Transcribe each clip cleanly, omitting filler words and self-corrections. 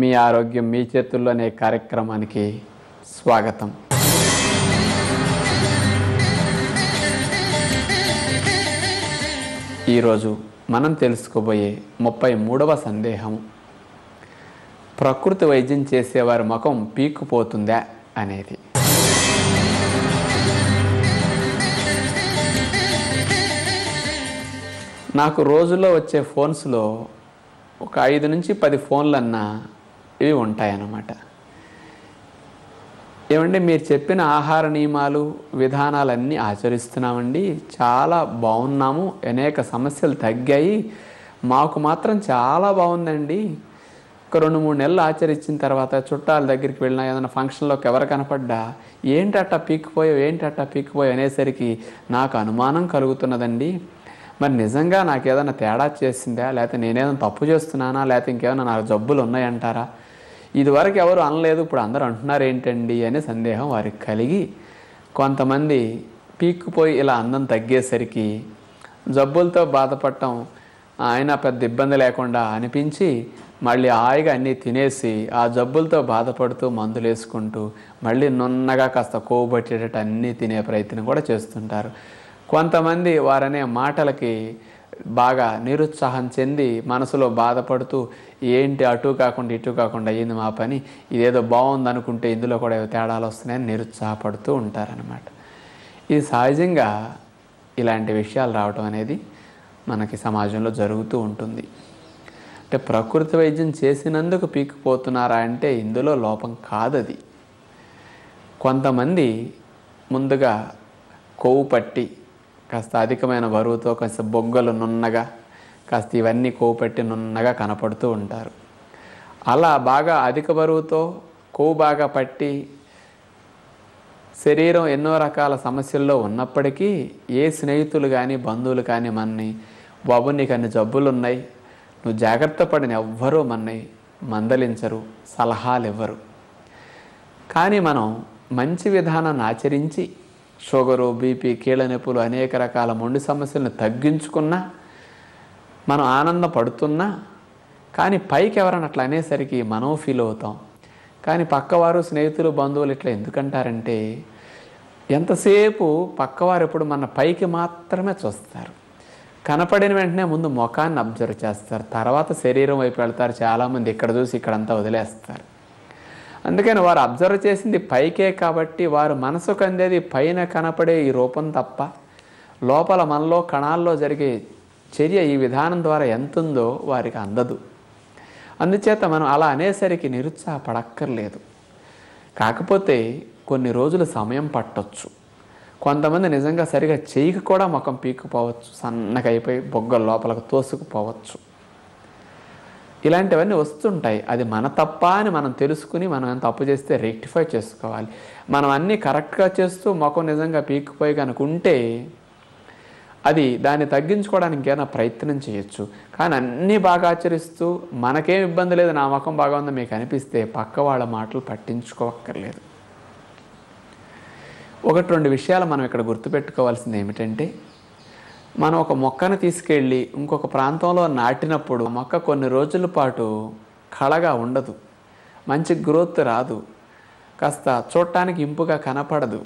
మీ ఆరోగ్యం మీ చేతుల్లోనే కార్యక్రమానికి స్వాగతం. ఈరోజు మనం తెలుసుకోబోయే 33వ సందేహం, ప్రకృతి వైద్యం చేసేవారి ముఖం పీక్కుపోతుందా అనేది. నాకు రోజులో వచ్చే ఫోన్స్లో ఒక 5 నుంచి 10 ఫోన్లన్నా ఇవి ఉంటాయన్నమాట. ఏమండి, మీరు చెప్పిన ఆహార నియమాలు విధానాలన్నీ ఆచరిస్తున్నామండి, చాలా బాగున్నాము, అనేక సమస్యలు తగ్గాయి, మాకు మాత్రం చాలా బాగుందండి. ఒక 2-3 నెలలు ఆచరించిన తర్వాత చుట్టాల దగ్గరికి వెళ్ళినా, ఏదైనా ఫంక్షన్లోకి ఎవరు కనపడ్డా ఏంటట్టా పీక్కుపోయావు అనేసరికి నాకు అనుమానం కలుగుతున్నదండి. మరి నిజంగా నాకు ఏదైనా తేడా చేసిందా, లేకపోతే నేనేదైనా తప్పు చేస్తున్నానా, లేకపోతే ఇంకేమైనా నాకు జబ్బులు ఉన్నాయంటారా? ఇదివరకు ఎవరు అనలేదు, ఇప్పుడు అందరూ అంటున్నారు ఏంటండి అనే సందేహం వారికి కలిగి, కొంతమంది పీక్కుపోయి ఇలా అందం తగ్గేసరికి జబ్బులతో బాధపడటం అయినా పెద్ద ఇబ్బంది లేకుండా అనిపించి మళ్ళీ హాయిగా అన్నీ తినేసి ఆ జబ్బులతో బాధపడుతూ మందులు వేసుకుంటూ మళ్ళీ నున్నగా కాస్త కొవ్వు పట్టేటట్టు అన్నీ తినే ప్రయత్నం కూడా చేస్తుంటారు. కొంతమంది వారనే మాటలకి బాగా నిరుత్సాహం చెంది మనసులో బాధపడుతూ ఏంటి అటు కాకుండా ఇటు కాకుండా అయ్యింది మా పని, ఇదేదో బాగుంది అనుకుంటే ఇందులో కూడా తేడాలు వస్తున్నాయని నిరుత్సాహపడుతూ ఉంటారనమాట. ఇది సహజంగా ఇలాంటి విషయాలు రావటం అనేది మనకి సమాజంలో జరుగుతూ ఉంటుంది. అంటే ప్రకృతి వైద్యం చేసినందుకు పీక్కుపోతున్నారా అంటే ఇందులో లోపం కాదది. కొంతమంది ముందుగా కొవ్వు పట్టి కాస్త అధికమైన బరువుతో కాస్త బొగ్గలు నున్నగా కాస్త ఇవన్నీ కొవ్వు పెట్టి నున్నగా కనపడుతూ ఉంటారు. అలా బాగా అధిక బరువుతో కొవ్వు బాగా పట్టి శరీరం ఎన్నో రకాల సమస్యల్లో ఉన్నప్పటికీ ఏ స్నేహితులు కానీ బంధువులు కానీ మనని, బాబు నీకు అన్ని జబ్బులు ఉన్నాయి, నువ్వు జాగ్రత్త పడిన ఎవ్వరూ మనని మందలించరు, సలహాలు ఇవ్వరు. కానీ మనం మంచి విధానాన్ని ఆచరించి షుగరు, బీపీ, కీళ్ళ నొప్పులు, అనేక రకాల మొండి సమస్యలను తగ్గించుకున్నా, మనం ఆనందం పడుతున్నా, కానీ పైకి ఎవరైనా అట్లా అనేసరికి మనం ఫీల్ అవుతాం. కానీ పక్కవారు, స్నేహితులు, బంధువులు ఇట్లా ఎందుకంటారంటే ఎంతసేపు పక్కవారు ఎప్పుడు మన పైకి మాత్రమే చూస్తారు. కనపడిన వెంటనే ముందు ముఖాన్ని అబ్జర్వ్ చేస్తారు, తర్వాత శరీరం వైపు వెళ్తారు. చాలామంది ఇక్కడ చూసి ఇక్కడంతా వదిలేస్తారు. అందుకని వారు అబ్జర్వ్ చేసింది పైకే కాబట్టి వారు మనసుకు అందేది పైన కనపడే ఈ రూపం తప్ప లోపల మనలో కణాల్లో జరిగే చర్య ఈ విధానం ద్వారా ఎంతుందో వారికి అందదు. అందుచేత మనం అలా అనేసరికి నిరుత్సాహపడక్కర్లేదు. కాకపోతే కొన్ని రోజులు సమయం పట్టొచ్చు. కొంతమంది నిజంగా సరిగా చేయక కూడా ముఖం పీక్కుపోవచ్చు, సన్నగా అయిపోయి బొగ్గల లోపలకు తోసుకుపోవచ్చు. ఇలాంటివన్నీ వస్తుంటాయి. అది మన తప్ప అని మనం తెలుసుకుని మనం ఎంత తప్పు చేస్తే రెక్టిఫై చేసుకోవాలి. మనం అన్నీ కరెక్ట్గా చేస్తూ ముఖం నిజంగా పీక్కుపోయి కనుకుంటే అది దాన్ని తగ్గించుకోవడానికి ఇంకేమైనా ప్రయత్నం చేయొచ్చు. కానీ అన్నీ బాగా ఆచరిస్తూ మనకేం ఇబ్బంది లేదు, నా ముఖం బాగా ఉందో మీకు అనిపిస్తే పక్క వాళ్ళ మాటలు పట్టించుకోవక్కర్లేదు. 1-2 విషయాలు మనం ఇక్కడ గుర్తుపెట్టుకోవాల్సింది ఏమిటంటే, మనం ఒక మొక్కను తీసుకెళ్ళి ఇంకొక ప్రాంతంలో నాటినప్పుడు మొక్క కొన్ని రోజుల పాటు కళగా ఉండదు, మంచి గ్రోత్ రాదు, కాస్త చూడటానికి ఇంపుగా కనపడదు.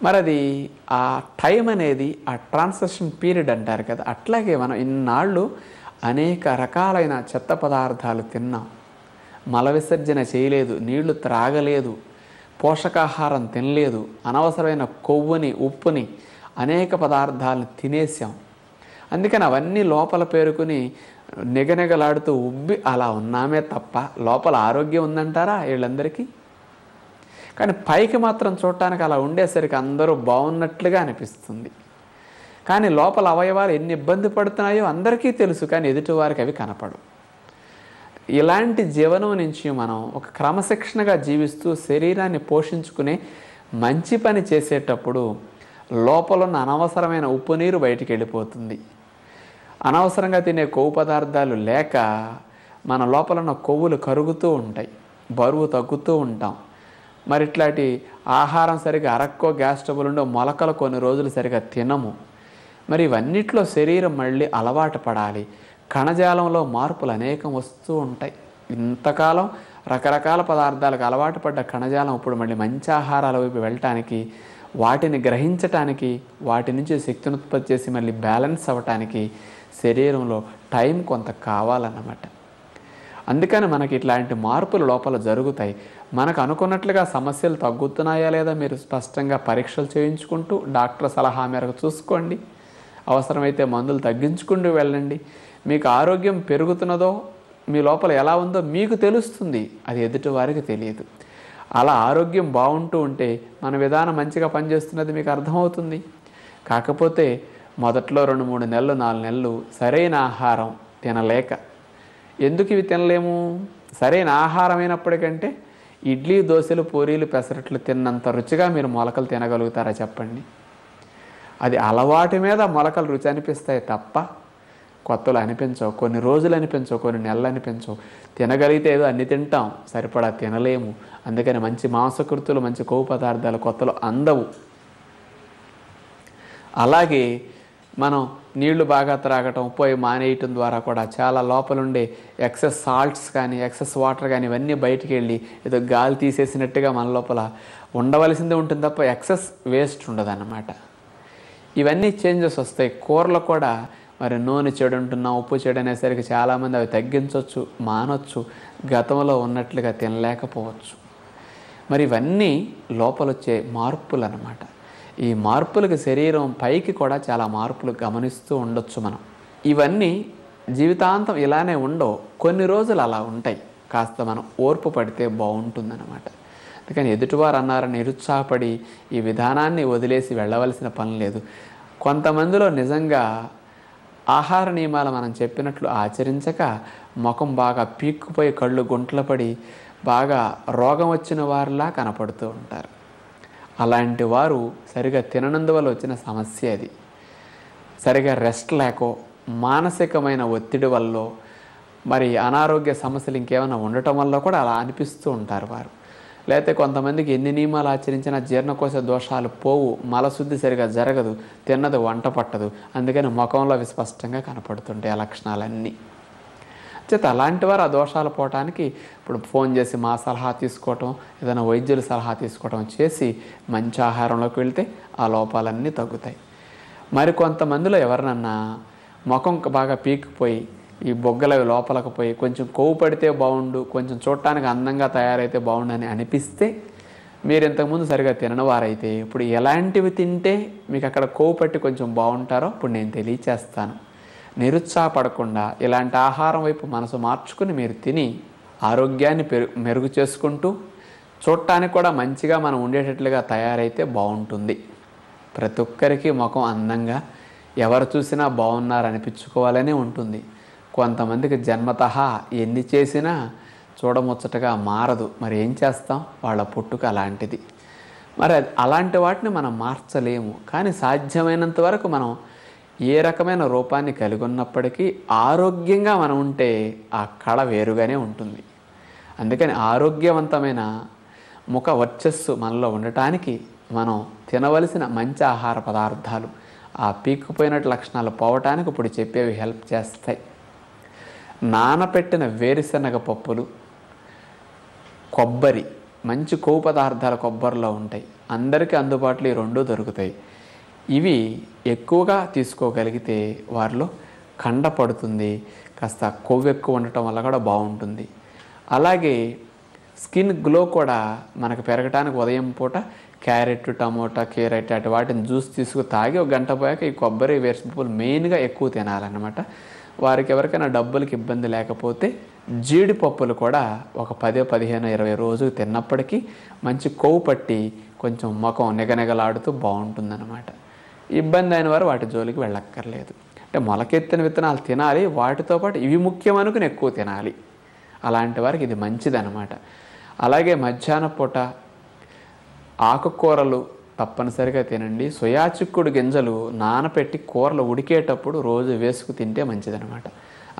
మరి అది ఆ టైం అనేది ఆ ట్రాన్సిషన్ పీరియడ్ అంటారు కదా. అట్లాగే మనం ఇన్నాళ్ళు అనేక రకాలైన చెత్త పదార్థాలు తిన్నాం, మల విసర్జన చేయలేదు, నీళ్లు త్రాగలేదు, పోషకాహారం తినలేదు, అనవసరమైన కొవ్వుని, ఉప్పుని, అనేక పదార్థాలను తినేసాం. అందుకని అవన్నీ లోపల పేరుకుని నిగనిగలాడుతూ ఉబ్బి అలా ఉన్నామే తప్ప లోపల ఆరోగ్యం ఉందంటారా వీళ్ళందరికీ? కానీ పైకి మాత్రం చూడటానికి అలా ఉండేసరికి అందరూ బాగున్నట్లుగా అనిపిస్తుంది. కానీ లోపల అవయవాలు ఎన్ని ఇబ్బంది పడుతున్నాయో అందరికీ తెలుసు, కానీ ఎదుటివారికి అవి కనపడవు. ఇలాంటి జీవనం నుంచి మనం ఒక క్రమశిక్షణగా జీవిస్తూ శరీరాన్ని పోషించుకునే మంచి పని చేసేటప్పుడు లోపల ఉన్న అనవసరమైన ఉప్పు నీరు బయటికి వెళ్ళిపోతుంది. అనవసరంగా తినే కొవ్వు పదార్థాలు లేక మన లోపల ఉన్న కొవ్వులు కరుగుతూ ఉంటాయి, బరువు తగ్గుతూ ఉంటాం. మరి ఇట్లాంటి ఆహారం సరిగా అరక్కో, గ్యాస్ ట్రబుల్ ఉండో, మొలకలు కొన్ని రోజులు సరిగా తినము. మరి ఇవన్నిట్లో శరీరం మళ్ళీ అలవాటు పడాలి. కణజాలంలో మార్పులు అనేకం వస్తూ ఉంటాయి. ఇంతకాలం రకరకాల పదార్థాలకు అలవాటు పడ్డ కణజాలం ఇప్పుడు మళ్ళీ మంచి ఆహారాల వైపు వెళ్ళటానికి, వాటిని గ్రహించటానికి, వాటి నుంచి శక్తిని ఉత్పత్తి చేసి మళ్ళీ బ్యాలెన్స్ అవ్వటానికి శరీరంలో టైం కొంత కావాలన్నమాట. అందుకని మనకి ఇట్లాంటి మార్పులు లోపల జరుగుతాయి. మనకు అనుకున్నట్లుగా సమస్యలు తగ్గుతున్నాయా లేదా మీరు స్పష్టంగా పరీక్షలు చేయించుకుంటూ డాక్టర్ సలహా మేరకు చూసుకోండి. అవసరమైతే మందులు తగ్గించుకుంటూ వెళ్ళండి. మీకు ఆరోగ్యం పెరుగుతున్నదో మీ లోపల ఎలా ఉందో మీకు తెలుస్తుంది, అది ఎదుటి వారికి తెలియదు. అలా ఆరోగ్యం బాగుంటూ ఉంటే మన విధానం మంచిగా పనిచేస్తున్నది మీకు అర్థమవుతుంది. కాకపోతే మొదట్లో 2-3 నెలలు 4 నెలలు సరైన ఆహారం తినలేక, ఎందుకు ఇవి తినలేము? సరైన ఆహారం అయినప్పటికంటే ఇడ్లీ, దోశలు, పూరీలు, పెసరట్లు తిన్నంత రుచిగా మీరు మొలకలు తినగలుగుతారా చెప్పండి? అది అలవాటు మీద మొలకలు రుచి అనిపిస్తాయి తప్ప కొత్తలు అనిపించవు. కొన్ని రోజులు అనిపించవు, కొన్ని నెలలు అనిపించవు. తినగలిగితే ఏదో అన్ని తింటాం, సరిపడా తినలేము. అందుకని మంచి మాంసకృతులు, మంచి కొవ్వు పదార్థాలు కొత్తలు అందవు. అలాగే మనం నీళ్లు బాగా త్రాగటం, పోయి మానేయటం ద్వారా కూడా చాలా లోపలుండే ఎక్సెస్ సాల్ట్స్ కానీ, ఎక్సెస్ వాటర్ కానీ ఇవన్నీ బయటికి వెళ్ళి ఏదో గాలి తీసేసినట్టుగా మన లోపల ఉండవలసిందే ఉంటుంది తప్ప ఎక్సెస్ వేస్ట్ ఉండదన్నమాట. ఇవన్నీ చేంజెస్ వస్తాయి. కూరలు కూడా మరి నూనె చెడు ఉంటున్నాం, ఉప్పు చెడు అనేసరికి చాలామంది అవి తగ్గించవచ్చు, మానొచ్చు, గతంలో ఉన్నట్లుగా తినలేకపోవచ్చు. మరి ఇవన్నీ లోపలొచ్చే మార్పులు అన్నమాట. ఈ మార్పులకు శరీరం పైకి కూడా చాలా మార్పులు గమనిస్తూ ఉండొచ్చు మనం. ఇవన్నీ జీవితాంతం ఇలానే ఉండవు, కొన్ని రోజులు అలా ఉంటాయి. కాస్త మనం ఓర్పు పడితే బాగుంటుందన్నమాట. అందుకని ఎదుటివారు అన్నారని నిరుత్సాహపడి ఈ విధానాన్ని వదిలేసి వెళ్ళవలసిన పని లేదు. కొంతమందిలో నిజంగా ఆహార నియమాలు మనం చెప్పినట్లు ఆచరించక ముఖం బాగా పీక్కుపోయి కళ్ళు గుంటలు పడి బాగా రోగం వచ్చిన వారిలా కనపడుతూ ఉంటారు. అలాంటి వారు సరిగా తిననందువల్ల వచ్చిన సమస్య అది. సరిగా రెస్ట్ లేకో, మానసికమైన ఒత్తిడి వల్ల, మరి అనారోగ్య సమస్యలు ఇంకేమైనా ఉండటం వల్ల కూడా అలా అనిపిస్తూ ఉంటారు వారు. లేకపోతే కొంతమందికి ఎన్ని నియమాలు ఆచరించినా జీర్ణకోశ దోషాలు పోవు, మలశుద్ధి సరిగా జరగదు, తిన్నది వంట పట్టదు. అందుకని ముఖంలో అవి స్పష్టంగా కనపడుతుంటాయి ఆ లక్షణాలన్నీ. చేత అలాంటి వారు ఆ దోషాలు పోవటానికి ఇప్పుడు ఫోన్ చేసి మా సలహా తీసుకోవటం, ఏదైనా వైద్యుల సలహా తీసుకోవటం చేసి మంచి ఆహారంలోకి వెళ్తే ఆ లోపాలన్నీ తగ్గుతాయి. మరి కొంతమందిలో ఎవరినన్నా ముఖం బాగా పీకిపోయి ఈ బొగ్గలవి లోపలకు పోయి కొంచెం కొవ్వు పడితే బాగుండు, కొంచెం చూడటానికి అందంగా తయారైతే బాగుండు అని అనిపిస్తే, మీరు ఇంతకుముందు సరిగా తిననివారైతే ఇప్పుడు ఎలాంటివి తింటే మీకు అక్కడ కొవ్వు పట్టి కొంచెం బాగుంటారో ఇప్పుడు నేను తెలియచేస్తాను. నిరుత్సాహపడకుండా ఇలాంటి ఆహారం వైపు మనసు మార్చుకుని మీరు తిని ఆరోగ్యాన్ని మెరుగు చేసుకుంటూ చూడటానికి కూడా మంచిగా మనం ఉండేటట్లుగా తయారైతే బాగుంటుంది. ప్రతి ఒక్కరికి ముఖం అందంగా ఎవరు చూసినా బాగున్నారనిపించుకోవాలనే ఉంటుంది. కొంతమందికి జన్మతః ఎన్ని చేసినా చూడముచ్చటగా మారదు. మరి ఏం చేస్తాం, వాళ్ళ పుట్టుక అలాంటిది. మరి అలాంటి వాటిని మనం మార్చలేము. కానీ సాధ్యమైనంత వరకు మనం ఏ రకమైన రూపాన్ని కలిగి ఉన్నప్పటికీ ఆరోగ్యంగా మనం ఉంటే ఆ కళ వేరుగానే ఉంటుంది. అందుకని ఆరోగ్యవంతమైన ముఖ వర్చస్సు మనలో ఉండటానికి మనం తినవలసిన మంచి ఆహార పదార్థాలు, ఆ పీక్కుపోయినట్టు లక్షణాలు పోవటానికి ఇప్పుడు చెప్పేవి హెల్ప్ చేస్తాయి. నానపెట్టిన వేరుశనగ పప్పులు, కొబ్బరి, మంచి కొవ్వు పదార్థాలు కొబ్బరిలో ఉంటాయి. అందరికీ అందుబాటులో ఈ రెండూ దొరుకుతాయి. ఇవి ఎక్కువగా తీసుకోగలిగితే వారిలో కండ పడుతుంది, కాస్త కొవ్వు ఎక్కువ ఉండటం వల్ల కూడా బాగుంటుంది. అలాగే స్కిన్ గ్లో కూడా మనకు పెరగటానికి ఉదయం పూట క్యారెట్, టమోటా, క్యారెట్ అటు వాటిని జ్యూస్ తీసుకు తాగి 1 గంట పోయాక ఈ కొబ్బరి, వేరుశనగపప్పులు మెయిన్గా ఎక్కువ తినాలన్నమాట. వారికి ఎవరికైనా డబ్బులకి ఇబ్బంది లేకపోతే జీడిపప్పులు కూడా ఒక 10, 15, 20 రోజులు తిన్నప్పటికీ మంచి కొవ్వు పట్టి కొంచెం ముఖం నిగనిగలాడుతూ బాగుంటుందన్నమాట. ఇబ్బంది అయిన వారు వాటి జోలికి వెళ్ళక్కర్లేదు. అంటే మొలకెత్తిన విత్తనాలు తినాలి, వాటితో పాటు ఇవి ముఖ్యం అనుకుని ఎక్కువ తినాలి. అలాంటి వారికి ఇది మంచిదన్నమాట. అలాగే మధ్యాహ్న పూట ఆకుకూరలు తప్పనిసరిగా తినండి. సోయా చిక్కుడు గింజలు నానపెట్టి కూరలు ఉడికేటప్పుడు రోజు వేసుకు తింటే మంచిదన్నమాట.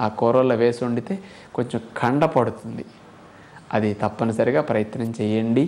ఆ కూరల్లో వేసి వండితే కొంచెం కండ పడుతుంది. అది తప్పనిసరిగా ప్రయత్నం చేయండి.